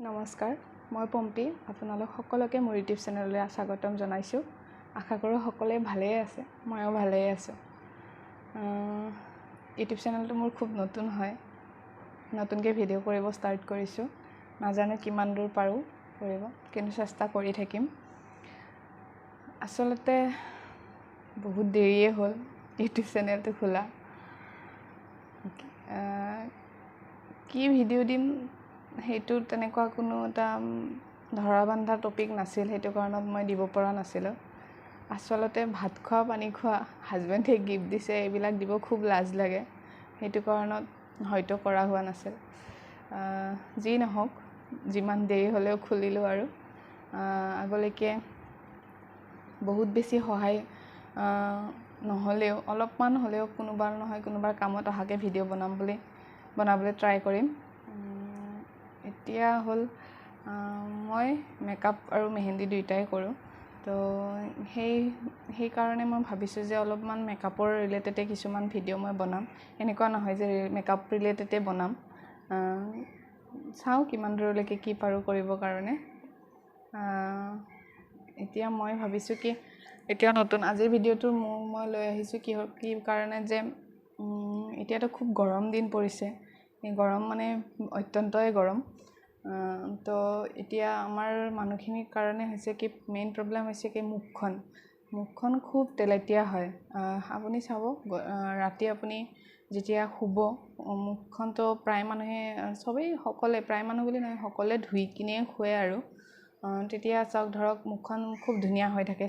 নমস্কাৰ, মই পম্পী। আপোনালোক সকলোকে মোৰ ইউটিউব চেনেললৈ স্বাগতম জনাইছোঁ। আশা কৰোঁ সকলোৱে ভালেই আছে, ময়ো ভালেই আছোঁ। ইউটিউব চেনেলটো মোৰ খুব নতুন হয়, নতুনকৈ ভিডিঅ' কৰিব ষ্টাৰ্ট কৰিছোঁ। নাজানো কিমান দূৰ পাৰোঁ কৰিব, কিন্তু চেষ্টা কৰি থাকিম। আচলতে বহুত দেৰিয়ে হ'ল ইউটিউব চেনেলটো খোলা। কি ভিডিঅ' দিম সেইটো তেনেকুৱা কোনো এটা ধৰা বান্ধা টপিক নাছিল, সেইটো কাৰণত মই দিব পৰা নাছিলোঁ। আচলতে ভাত খোৱা, পানী খোৱা, হাজবেণ্ডে গিফ্ট দিছে, এইবিলাক দিব খুব লাজ লাগে, সেইটো কাৰণত হয়তো কৰা হোৱা নাছিল। যি নহওক, যিমান দেৰি হ'লেও খুলিলোঁ আৰু আগলৈকে বহুত বেছি সহায় নহ'লেও অলপমান হ'লেও কোনোবাৰ নহয় কোনোবাৰ কামত অহাকৈ ভিডিঅ' বনাবলৈ ট্ৰাই কৰিম। এতিয়া হ'ল মই মেকআপ আৰু মেহেন্দি দুয়োটাই কৰোঁ, তো সেইকাৰণে মই ভাবিছোঁ যে অলপমান মেকআপৰ ৰিলেটেডে কিছুমান ভিডিঅ' মই বনাম। এনেকুৱা নহয় যে মেকআপ ৰিলেটেডে বনাম, চাওঁ কিমান দূৰলৈকে কি পাৰোঁ কৰিবৰ কাৰণে। এতিয়া মই ভাবিছোঁ কি এতিয়া নতুন আজিৰ ভিডিঅ'টো মই লৈ আহিছোঁ কি কাৰণে যে এতিয়াতো খুব গৰম দিন পৰিছে, গৰম মানে অত্যন্তই গৰম। তো এতিয়া আমাৰ মানুহখিনিৰ কাৰণে হৈছে কি মেইন প্ৰব্লেম হৈছে কি মুখখন খুব তেলেতীয়া হয়। আপুনি চাব ৰাতি আপুনি যেতিয়া শুব, মুখখনতো প্ৰায় মানুহে প্ৰায় মানুহ বুলি নহয়, সকলোৱে ধুই কিনে শুৱে আৰু তেতিয়া চাওক ধৰক মুখখন খুব ধুনীয়া হৈ থাকে।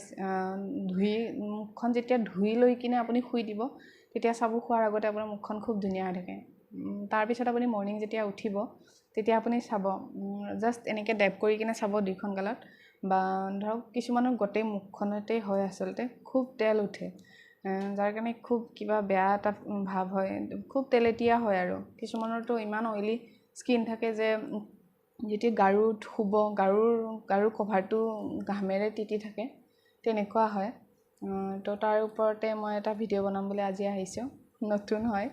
মুখখন যেতিয়া ধুই লৈ কিনে আপুনি শুই দিব, তেতিয়া চাব শোৱাৰ আগতে আপোনাৰ মুখখন খুব ধুনীয়া হৈ থাকে। তাৰপিছত আপুনি মৰ্ণিং যেতিয়া উঠিব, তেতিয়া আপুনি চাব জাষ্ট এনেকৈ ডেপ কৰি কিনে চাব দুইখন গালত, বা ধৰক কিছুমানৰ গোটেই মুখখনতেই হয় আচলতে খুব তেল উঠে, যাৰ কাৰণে খুব কিবা বেয়া এটা ভাৱ হয়, খুব তেলেতীয়া হয়। আৰু কিছুমানৰতো ইমান অইলি স্কিন থাকে যে যেতিয়া গাৰুত শুব, গাৰুৰ কভাৰটো ঘামেৰে তিতি থাকে, তেনেকুৱা হয়। তো তাৰ ওপৰতে মই এটা ভিডিঅ' বনাম বুলি আজি আহিছোঁ। নতুন হয়,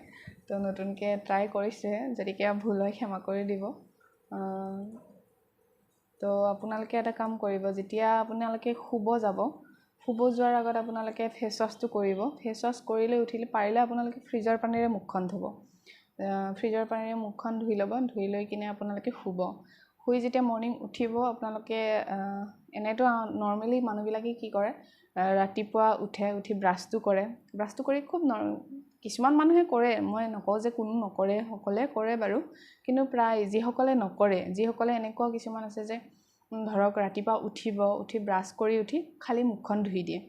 তো নতুনকৈ ট্ৰাই কৰিছে, যদি কিবা ভুল হয় ক্ষমা কৰি দিব। তো আপোনালোকে এটা কাম কৰিব, যেতিয়া আপোনালোকে শুব যোৱাৰ আগত আপোনালোকে ফেচ ৱাছটো কৰিব। ফেচ ৱাছ কৰি লৈ উঠিলে পাৰিলে আপোনালোকে ফ্ৰিজৰ পানীৰে মুখখন ধুব। ফ্ৰিজৰ পানীৰে মুখখন ধুই ল'ব, ধুই লৈ কিনে আপোনালোকে শুই যেতিয়া মৰ্ণিং উঠিব, আপোনালোকে এনেতো নৰ্মেলি মানুহবিলাকে কি কৰে, ৰাতিপুৱা উঠি ব্ৰাছটো কৰি খুব কিছুমান মানুহে কৰে, মই নকওঁ যে কোনো নকৰে, সকলোৱে কৰে বাৰু, কিন্তু প্ৰায় যিসকলে এনেকুৱা কিছুমান আছে যে ধৰক ৰাতিপুৱা উঠি ব্ৰাছ কৰি উঠি খালি মুখখন ধুই দিয়ে,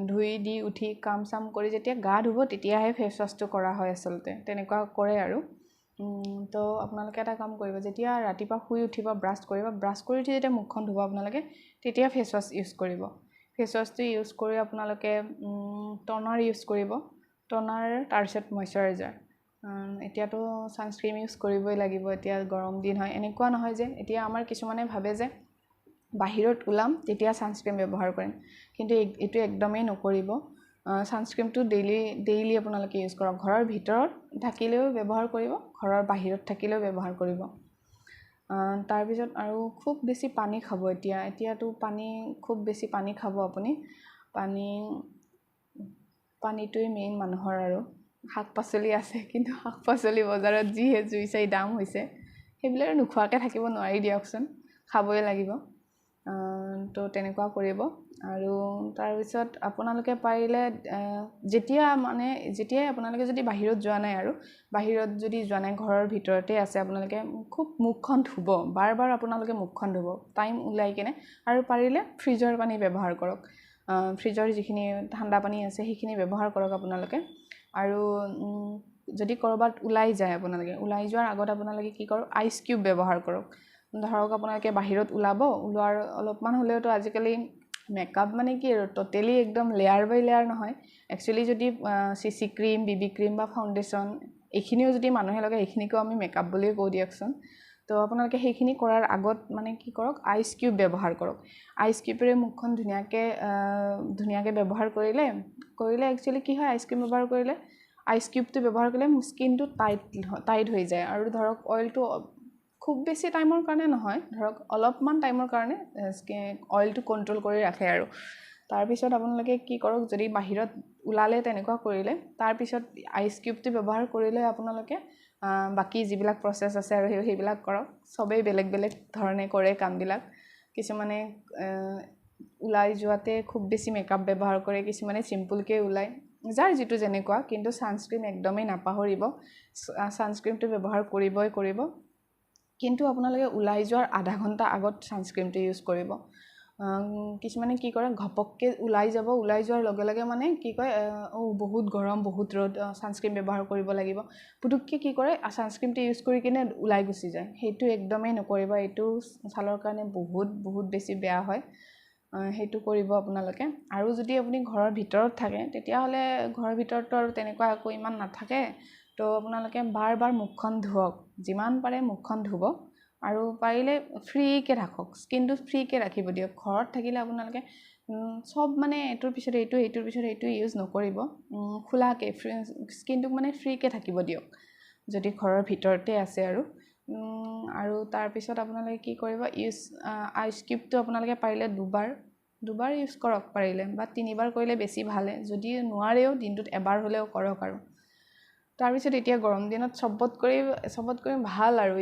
ধুই দি উঠি কাম চাম কৰি যেতিয়া গা ধুব তেতিয়াহে ফেচ ৱাছটো কৰা হয় আচলতে, তেনেকুৱা কৰে আৰু। তো আপোনালোকে এটা কাম কৰিব, যেতিয়া ৰাতিপুৱা শুই উঠিব, ব্ৰাছ কৰি উঠি যেতিয়া মুখখন ধুব আপোনালোকে, তেতিয়া ফেচ ৱাছ ইউজ কৰিব। ফেচ ৱাছটো ইউজ কৰি আপোনালোকে টনাৰ ইউজ কৰিব, তাৰপিছত মইশ্চাৰাইজাৰ। এতিয়াতো ছানস্ক্ৰীম ইউজ কৰিবই লাগিব, এতিয়া গৰম দিন হয়। এনেকুৱা নহয় যে এতিয়া আমাৰ কিছুমানে ভাবে যে বাহিৰত ওলাম তেতিয়া ছানস্ক্ৰীম ব্যৱহাৰ কৰিম, কিন্তু এইটো একদমেই নকৰিব। ছানস্ক্ৰীমটো ডেইলি আপোনালোকে ইউজ কৰক। ঘৰৰ ভিতৰত থাকিলেও ব্যৱহাৰ কৰিব, ঘৰৰ বাহিৰত থাকিলেও ব্যৱহাৰ কৰিব। তাৰপিছত আৰু খুব বেছি পানী খাব। এতিয়াতো খুব বেছি পানী খাব আপুনি। পানীটোৱে মেইন মানুহৰ। আৰু শাক পাচলি আছে, কিন্তু শাক পাচলি বজাৰত যিহে জুই চাই দাম হৈছে, সেইবিলাক নোখোৱাকৈ থাকিব নোৱাৰি দিয়কচোন, খাবই লাগিব। তো তেনেকুৱা কৰিব। আৰু তাৰপিছত আপোনালোকে পাৰিলে যেতিয়াই আপোনালোকে যদি বাহিৰত যোৱা নাই, ঘৰৰ ভিতৰতে আছে, আপোনালোকে খুব মুখখন ধুব, বাৰ আপোনালোকে মুখখন ধুব, টাইম ওলাই কিনে। আৰু পাৰিলে ফ্ৰিজৰ পানী ব্যৱহাৰ কৰক, ফ্ৰিজৰ যিখিনি ঠাণ্ডা পানী আছে সেইখিনি ব্যৱহাৰ কৰক আপোনালোকে। আৰু যদি ক'ৰবাত ওলাই যোৱাৰ আগত আপোনালোকে কি কৰক, আইচ কিউব ব্যৱহাৰ কৰক। ধৰক আপোনালোকে বাহিৰত ওলোৱাৰ অলপমান হ'লেওতো আজিকালি মেকআপ মানে কি আৰু ট'টেলি একদম লেয়াৰ বাই লেয়াৰ নহয়। একচুৱেলি যদি CC ক্ৰীম, BB ক্ৰীম বা ফাউণ্ডেশ্যন এইখিনিও যদি মানুহে লগায়, এইখিনিকো আমি মেকআপ বুলিয়ে কওঁ দিয়কচোন। তো আপোনালোকে সেইখিনি কৰাৰ আগত মানে কি কৰক, আইচ কিউব ব্যৱহাৰ কৰক। আইচ কিউবেৰে মুখখন ধুনীয়াকৈ ব্যৱহাৰ কৰিলে একচুৱেলি কি হয়, আইচ কিউবটো ব্যৱহাৰ কৰিলে স্কিনটো টাইট হৈ যায়। আৰু ধৰক অইলটো খুব বেছি টাইমৰ কাৰণে নহয়, ধৰক অলপমান টাইমৰ কাৰণে অইলটো কণ্ট্ৰল কৰি ৰাখে আৰু তাৰপিছত আপোনালোকে কি কৰক, যদি বাহিৰত ওলালে তেনেকুৱা কৰিলে তাৰপিছত আইচ কিউবটো ব্যৱহাৰ কৰিলে আপোনালোকে বাকী যিবিলাক প্ৰচেছ আছে আৰু সেইবিলাক কৰক। চবেই বেলেগ বেলেগ ধৰণে কৰে কামবিলাক। কিছুমানে ওলাই যোৱাতে খুব বেছি মেকআপ ব্যৱহাৰ কৰে, কিছুমানে চিম্পুলকৈ ওলায়, যাৰ যিটো যেনেকুৱা। কিন্তু ছানস্ক্ৰীন একদমেই নাপাহৰিব, ছানস্ক্ৰীনটো ব্যৱহাৰ কৰিব। কিন্তু আপোনালোকে ওলাই যোৱাৰ আধা ঘণ্টা আগত ছানস্ক্ৰীনটো ইউজ কৰিব। কিছুমানে কি কৰে, ঘপককৈ ওলাই যোৱাৰ লগে লগে মানে কি কয়, বহুত গৰম, বহুত ৰ'দ, ছানস্ক্ৰীন ব্যৱহাৰ কৰিব লাগিব, পুটুককৈ কি কৰে ছানস্ক্ৰীনটো ইউজ কৰি কিনে ওলাই গুচি যায়। সেইটো একদমেই নকৰিব, এইটো ছালৰ কাৰণে বহুত বেছি বেয়া হয়। সেইটো কৰিব আপোনালোকে। আৰু যদি আপুনি ঘৰৰ ভিতৰত থাকে তেতিয়াহ'লে ঘৰৰ ভিতৰততো আৰু তেনেকুৱা একো ইমান নাথাকে, তো আপোনালোকে বাৰ মুখখন ধুৱক, যিমান পাৰে মুখখন ধুব আৰু পাৰিলে ফ্ৰীকৈ ৰাখক, স্কিনটো ফ্ৰীকৈ ৰাখিব দিয়ক। ঘৰত থাকিলে আপোনালোকে চব মানে এইটোৰ পিছত এইটো ইউজ নকৰিব, খোলাকৈ স্কিনটোক মানে ফ্ৰীকৈ থাকিব দিয়ক যদি ঘৰৰ ভিতৰতে আছে। আৰু তাৰপিছত আপোনালোকে কি কৰিব, আইচ কিউবটো আপোনালোকে পাৰিলে দুবাৰ ইউজ কৰক পাৰিলে, বা 3বাৰ কৰিলে বেছি ভালে। যদি নোৱাৰেও দিনটোত এবাৰ হ'লেও কৰক। আৰু তাৰপিছত এতিয়া গৰম দিনত চবতকৈ ভাল আৰু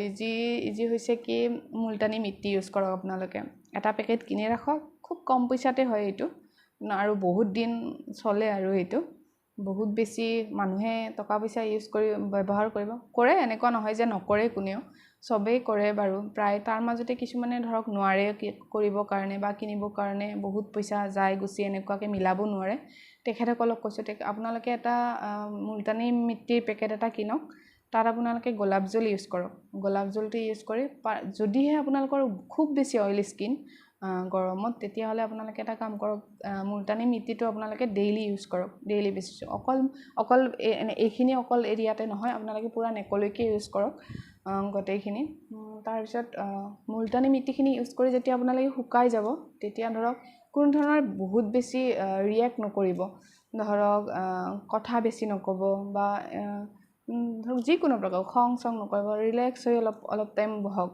ইজি হৈছে কি, মুলতানী মিট্টি ইউজ কৰক আপোনালোকে। এটা পেকেট কিনি ৰাখক, খুব কম পইচাতে হয় এইটো, আৰু বহুত দিন চলে। আৰু এইটো বহুত বেছি মানুহে টকা পইচা ব্যৱহাৰ কৰে, এনেকুৱা নহয় যে নকৰে, কোনেও চবেই কৰে বাৰু প্ৰায়। তাৰ মাজতে কিছুমানে ধৰক নোৱাৰে কৰিবৰ কাৰণে বা কিনিবৰ কাৰণে, বহুত পইচা যায় গুচি, এনেকুৱাকৈ মিলাব নোৱাৰে। তেখেতসকলক কৈছোঁ, আপোনালোকে এটা মুলতানী মিট্টিৰ পেকেট এটা কিনক, তাত আপোনালোকে গোলাপ জল ইউজ কৰক। গোলাপ জলটো ইউজ কৰি, যদিহে আপোনালোকৰ খুব বেছি অইলি স্কিন গৰমত, তেতিয়াহ'লে আপোনালোকে এটা কাম কৰক, মুলতানী মিট্টিটো আপোনালোকে ডেইলি ইউজ কৰক, ডেইলি বেচিছ। অকল এইখিনি অকল এৰিয়াতে নহয়, আপোনালোকে পূৰা নেকলৈকে ইউজ কৰক গোটেইখিনি। তাৰপিছত মুলতানী মিট্টিখিনি ইউজ কৰি যেতিয়া আপোনালোকে শুকাই যাব, তেতিয়া ধৰক কোনো ধৰণৰ বহুত বেছি ৰিয়েক্ট নকৰিব, ধৰক কথা বেছি নক'ব, বা ধৰক যিকোনো প্ৰকাৰ খং নকৰিব, ৰিলেক্স হৈ অলপ টাইম বহক।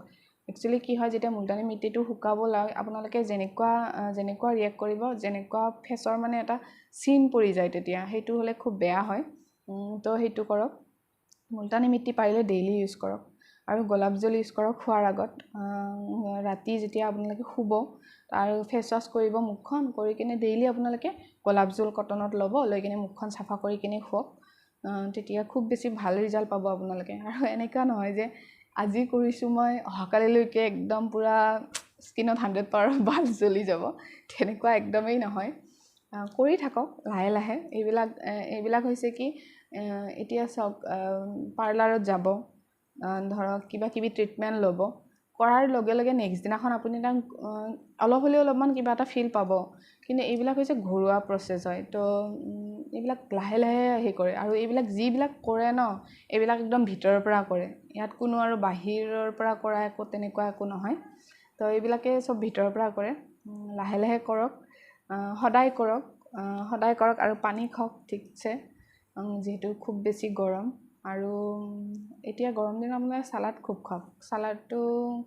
একচুৱেলি কি হয়, যেতিয়া মুলতানী মিট্টিটো শুকাব লাগে, আপোনালোকে যেনেকুৱা ৰিয়েক্ট কৰিব, যেনেকুৱা ফেচৰ মানে এটা চিন পৰি যায়, তেতিয়া সেইটো হ'লে খুব বেয়া হয়। তো সেইটো কৰক। মুলতানী মিট্টি পাৰিলে ডেইলি ইউজ কৰক। আৰু গোলাপ জল ইউজ কৰক শোৱাৰ আগত। ৰাতি যেতিয়া আপোনালোকে শুব, আৰু ফেচ ৱাছ কৰিব মুখখন, কৰি কিনে ডেইলি আপোনালোকে গোলাপ জল কটনত ল'ব, লৈ কিনে মুখখন চাফা কৰি কিনে শুৱক। তেতিয়া খুব বেছি ভাল ৰিজাল্ট পাব আপোনালোকে। আৰু এনেকুৱা নহয় যে আজি কৰিছোঁ মই, অহাকালিলৈকে একদম পূৰা স্কিনত 100% বাল্ব জ্বলি যাব, তেনেকুৱা একদমেই নহয়। কৰি থাকক লাহে লাহে। এইবিলাক হৈছে কি, এতিয়া চাওক, পাৰ্লাৰত যাব, ধৰক কিবা কিবি ট্ৰিটমেণ্ট ল'ব, কৰাৰ লগে লগে নেক্সট দিনাখন আপুনি তাক অলপমান কিবা এটা ফিল পাব। কিন্তু এইবিলাক হৈছে ঘৰুৱা প্ৰচেছ হয়, তো এইবিলাক লাহে লাহে কৰে। আৰু যিবিলাক কৰে ন, এইবিলাক একদম ভিতৰৰ পৰা কৰে, ইয়াত কোনো আৰু বাহিৰৰ পৰা কৰা তেনেকুৱা একো নহয়। তো এইবিলাকে চব ভিতৰৰ পৰা কৰে। লাহে লাহে কৰক, সদায় কৰক। আৰু পানী খাওক ঠিকছে, যিহেতু খুব বেছি গৰম। আৰু এতিয়া গৰম দিনত আপোনালোকে চালাড খুব খাওক, চালাডটো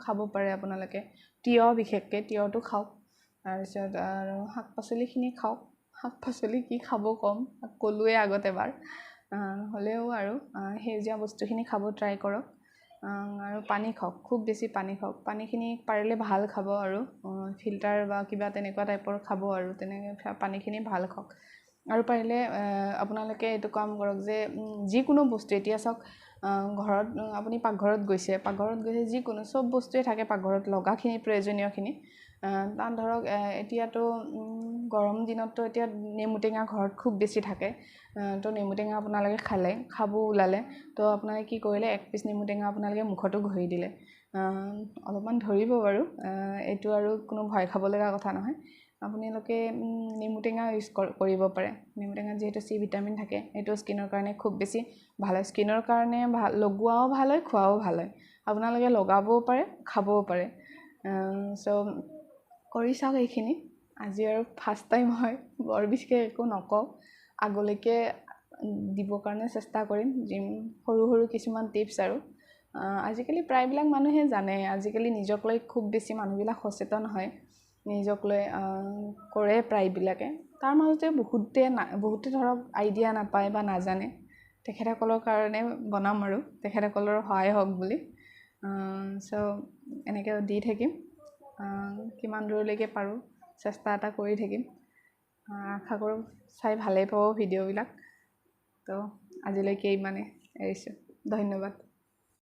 খাব পাৰে আপোনালোকে, তিয়ঁহ বিশেষকৈ তিয়ঁহটো খাওক। তাৰপিছত আৰু শাক পাচলিখিনি খাওক। শাক পাচলি কি খাব কম, ক'লোৱে আগত এবাৰ, হ'লেও আৰু সেউজীয়া বস্তুখিনি খাব ট্ৰাই কৰক। আৰু পানী খাওক, খুব বেছি পানী খাওক। পানীখিনি পাৰিলে ভাল খাব, আৰু ফিল্টাৰ বা কিবা তেনেকুৱা টাইপৰ খাব, আৰু তেনেকৈ পানীখিনি ভাল খাওক। আৰু পাৰিলে আপোনালোকে এইটো কাম কৰক যে যিকোনো বস্তু, এতিয়া চাওক, ঘৰত আপুনি পাকঘৰত গৈছে, যিকোনো চব বস্তুৱে থাকে পাকঘৰত, লগাখিনি প্ৰয়োজনীয়খিনি। তাত ধৰক এতিয়াতো গৰম দিনততো এতিয়া নেমু টেঙা ঘৰত খুব বেছি থাকে, তো নেমু টেঙা আপোনালোকে খাব ওলালে, তো আপোনালোকে কি কৰিলে, 1 পিচ নেমু টেঙা আপোনালোকে মুখতো ঘঁহি দিলে। অলপমান ধৰিব বাৰু, এইটো আৰু কোনো ভয় খাব লগা কথা নহয়। আপোনালোকে নেমু টেঙা ইউজ কৰিব পাৰে। নেমু টেঙাত যিহেতু চি ভিটামিন থাকে, এইটো স্কিনৰ কাৰণে খুব বেছি ভাল হয়। স্কিনৰ কাৰণে ভাল, লগোৱাও ভাল হয়, খোৱাও ভাল হয়। আপোনালোকে লগাবও পাৰে, খাবও পাৰে। চ' কৰি চাওক এইখিনি। আজি আৰু ফাৰ্ষ্ট টাইম হয়, বৰ বিশেষ একো নকওঁ, আগলৈকে দিবৰ কাৰণে চেষ্টা কৰিম, সৰু কিছুমান টিপছ আৰু। আজিকালি প্ৰায়বিলাক মানুহে জানে, আজিকালি নিজক লৈ খুব বেছি মানুহবিলাক সচেতন হয়, নিজক লৈ কৰে প্ৰায়বিলাকে। তাৰ মাজতে বহুতে ধৰক আইডিয়া নাপায় বা নাজানে, তেখেতসকলৰ কাৰণে বনাম আৰু তেখেতসকলৰ সহায় হওক বুলি। চ' এনেকৈ দি থাকিম, কিমান দূৰলৈকে পাৰোঁ চেষ্টা এটা কৰি থাকিম। আশা কৰোঁ চাই ভালেই পাব ভিডিঅ'বিলাক। তো আজিলৈকে ইমানে, এৰিছোঁ, ধন্যবাদ।